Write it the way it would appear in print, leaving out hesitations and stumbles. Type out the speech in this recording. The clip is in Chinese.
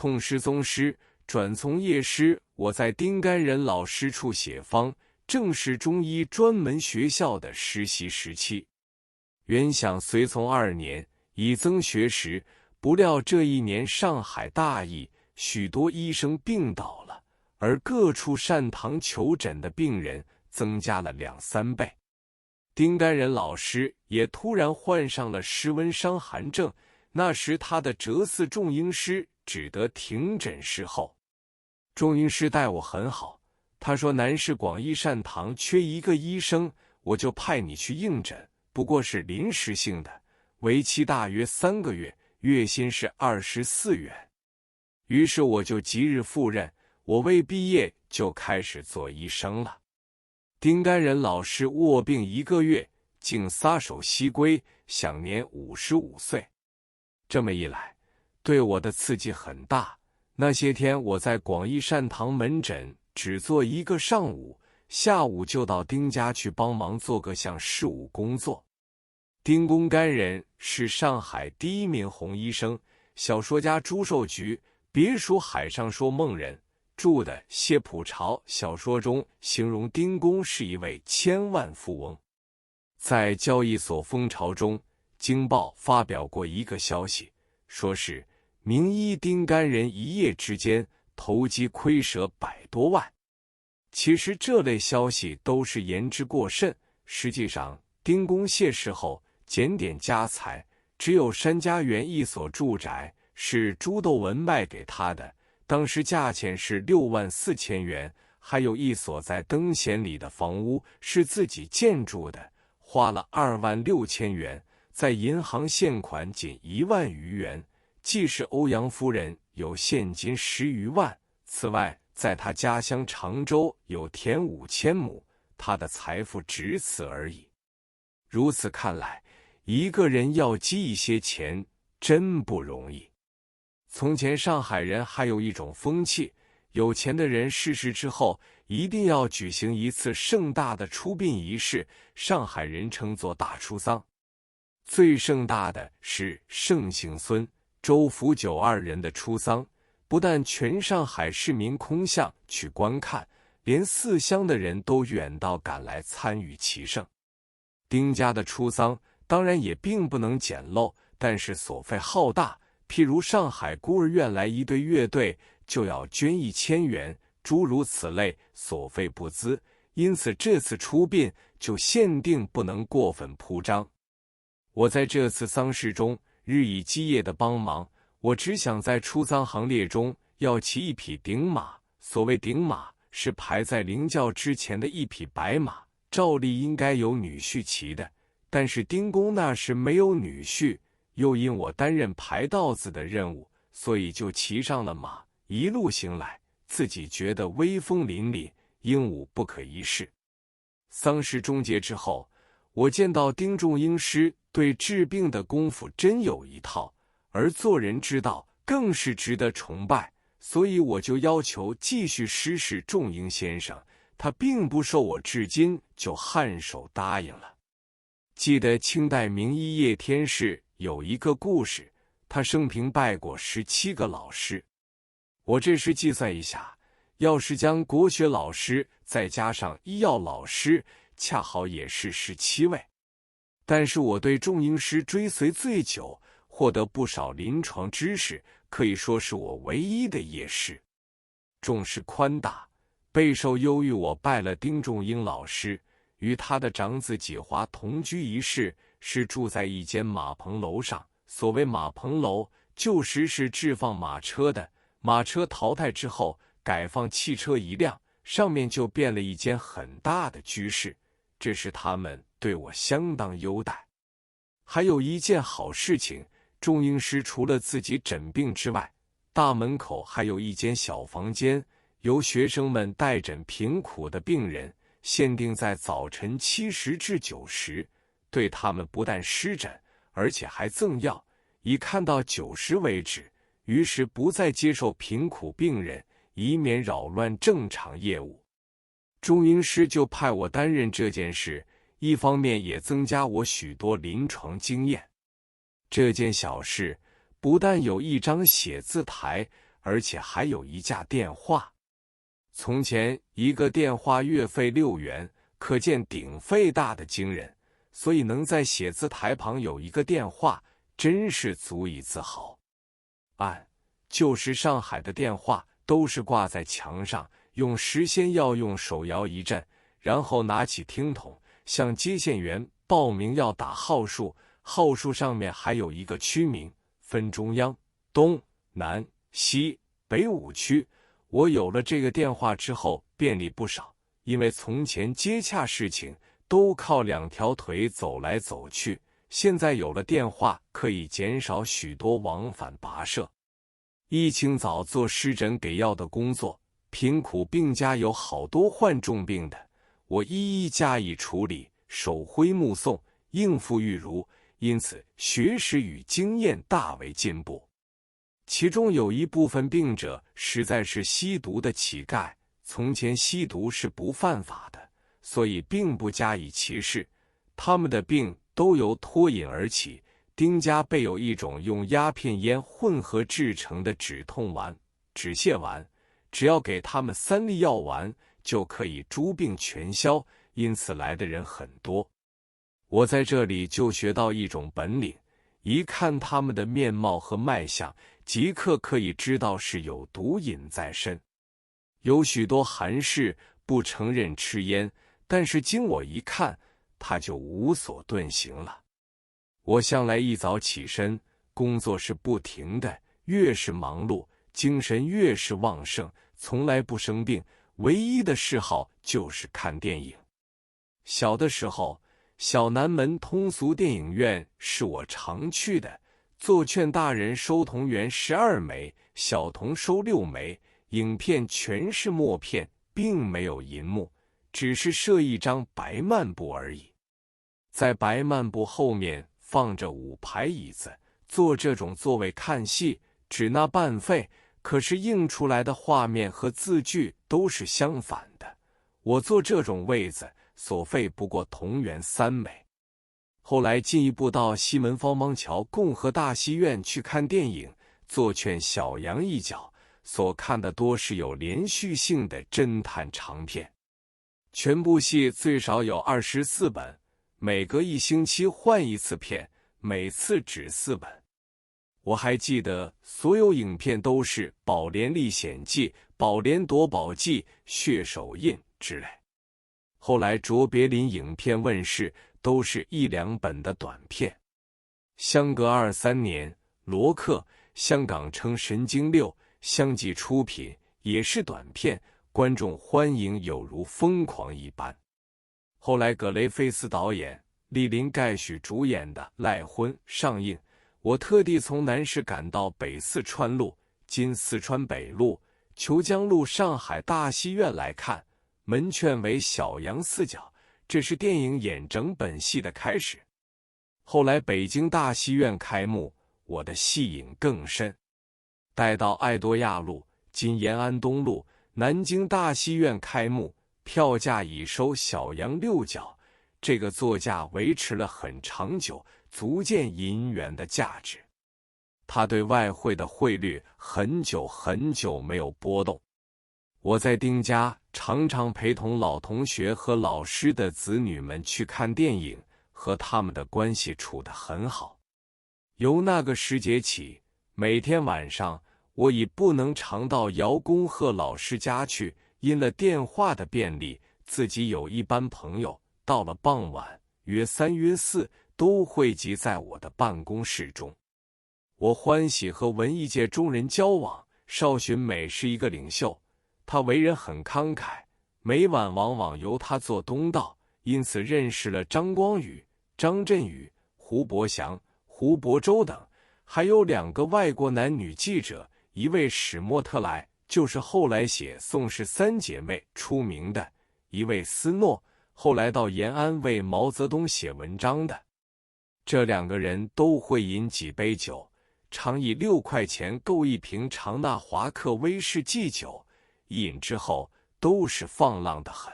痛失宗师，转从业师。我在丁甘仁老师处写方，正是中医专门学校的实习时期。原想随从2年，以增学识，不料这1年上海大疫，许多医生病倒了，而各处善堂求诊的病人增加了2、3倍。丁甘仁老师也突然患上了湿温伤寒症，那时他的哲寺仲英师只得停诊侍候。仲英师待我很好，他说南市广义善堂缺一个医生，我就派你去应诊，不过是临时性的，为期大约3个月，月薪是24元。于是我就即日赴任，我未毕业就开始做医生了。丁甘仁老师卧病1个月，竟撒手西归，享年55岁。这么一来，对我的刺激很大。那些天我在广义善堂门诊只做1个上午，下午就到丁家去帮忙做各项事务工作。丁公甘仁是上海第1名红医生，小说家朱寿菊别属海上说梦人著的《谢普潮》小说中形容丁公是一位千万富翁。在交易所风潮中，京报发表过一个消息，说是名医丁甘仁一夜之间投机亏折100多万。其实这类消息都是言之过甚，实际上丁公谢世后检点家财，只有山家园一所住宅是朱斗文卖给他的，当时价钱是6万4千元，还有一所在登贤里的房屋是自己建筑的，花了2万6千元，在银行现款仅1万余元，既是欧阳夫人有现金10余万，此外在他家乡常州有田5000亩，他的财富只此而已。如此看来，一个人要积一些钱真不容易。从前上海人还有一种风气，有钱的人逝世之后一定要举行一次盛大的出殡仪式，上海人称作大出丧。最盛大的是盛姓孙、周福九2人的出丧，不但全上海市民空巷去观看，连4乡的人都远道赶来参与其盛。丁家的出丧当然也并不能简陋，但是所费浩大，譬如上海孤儿院来一队乐队就要捐1000元，诸如此类，所费不资，因此这次出殡就限定不能过分铺张。我在这次丧事中日以继夜的帮忙，我只想在出丧行列中要骑一匹顶马，所谓顶马是排在灵轿之前的一匹白马，照例应该有女婿骑的，但是丁公那时没有女婿，又因我担任排道子的任务，所以就骑上了马，一路行来，自己觉得威风凛凛，英武不可一世。丧事终结之后，我见到丁仲英师对治病的功夫真有一套，而做人之道更是值得崇拜，所以我就要求继续师事仲英先生，他并不受我至今就颔首答应了。记得清代名医叶天士有一个故事，他生平拜过17个老师。我这时计算一下，要是将国学老师再加上医药老师，恰好也是17位。但是我对仲英师追随最久，获得不少临床知识，可以说是我唯一的业师。仲师宽大，备受优遇，我拜了丁仲英老师，与他的长子纪华同居一室，是住在一间马棚楼上。所谓马棚楼，旧时是置放马车的，马车淘汰之后改放汽车1辆，上面就变了一间很大的居室，这是他们对我相当优待。还有一件好事情，仲英师除了自己诊病之外，大门口还有一间小房间，由学生们代诊贫苦的病人，限定在早晨7时至9时，对他们不但施诊，而且还赠药，以看到9时为止，于是不再接受贫苦病人，以免扰乱正常业务。仲英师就派我担任这件事，一方面也增加我许多临床经验。这件小事不但有一张写字台，而且还有一架电话。从前一个电话月费6元，可见鼎费大的惊人，所以能在写字台旁有一个电话，真是足以自豪。旧时上海的电话都是挂在墙上，用时先要用手摇一阵，然后拿起听筒，向接线员报名要打号数，号数上面还有一个区名，分中央、东南西北5区。我有了这个电话之后便利不少，因为从前接洽事情都靠2条腿走来走去，现在有了电话可以减少许多往返跋涉。一清早做湿疹给药的工作，贫苦病家有好多患重病的，我一一加以处理，手挥目送，应付愈如，因此学识与经验大为进步。其中有一部分病者实在是吸毒的乞丐，从前吸毒是不犯法的，所以并不加以歧视，他们的病都由脱瘾而起。丁家备有一种用鸦片烟混合制成的止痛丸、止泻丸，只要给他们3粒药丸，就可以诸病全消，因此来的人很多。我在这里就学到一种本领，一看他们的面貌和脉象，即刻可以知道是有毒瘾在身。有许多寒士不承认吃烟，但是经我一看，他就无所遁形了。我向来一早起身，工作是不停的，越是忙碌，精神越是旺盛，从来不生病，唯一的嗜好就是看电影。小的时候，小南门通俗电影院是我常去的，做券大人收铜元12枚，小童收6枚，影片全是默片，并没有银幕，只是设一张白幔布而已。在白幔布后面放着5排椅子，坐这种座位看戏，只拿半费，可是映出来的画面和字句都是相反的。我坐这种位子，所费不过铜元3枚。后来进一步到西门方邦桥共和大戏院去看电影，坐券小阳一角，所看的多是有连续性的侦探长片，全部戏最少有24本，每隔1星期换一次片，每次只4本。我还记得所有影片都是《宝莲历险记》《宝莲夺宝记》《血手印》之类。后来卓别林影片问世，都是1、2本的短片。相隔23年，罗克香港称神经6相继出品，也是短片，观众欢迎有如疯狂一般。后来葛雷菲斯导演、莅临盖许主演的《赖婚》上映，我特地从南市赶到北四川路（今四川北路）、虬江路上海大戏院来看，门券为小阳4角，这是电影演整本戏的开始。后来北京大戏院开幕，我的戏瘾更深。待到爱多亚路（今延安东路）南京大戏院开幕，票价已收小阳6角，这个座价维持了很长久，足见银元的价值。它对外汇的汇率很久很久没有波动。我在丁家常常陪同老同学和老师的子女们去看电影，和他们的关系处得很好。由那个时节起，每天晚上我已不能常到姚公鹤老师家去，因了电话的便利，自己有一班朋友，到了傍晚约3约4都汇集在我的办公室中。我欢喜和文艺界中人交往，邵洵美是一个领袖，他为人很慷慨，每晚往往由他做东道，因此认识了张光宇、张振宇、胡伯祥、胡伯洲等，还有2个外国男女记者，一位史莫特莱，就是后来写《宋氏3姐妹》出名的，一位斯诺，后来到延安为毛泽东写文章的。这2个人都会饮几杯酒，常以6块钱购一瓶长纳华克威士忌酒，一饮之后都是放浪得很。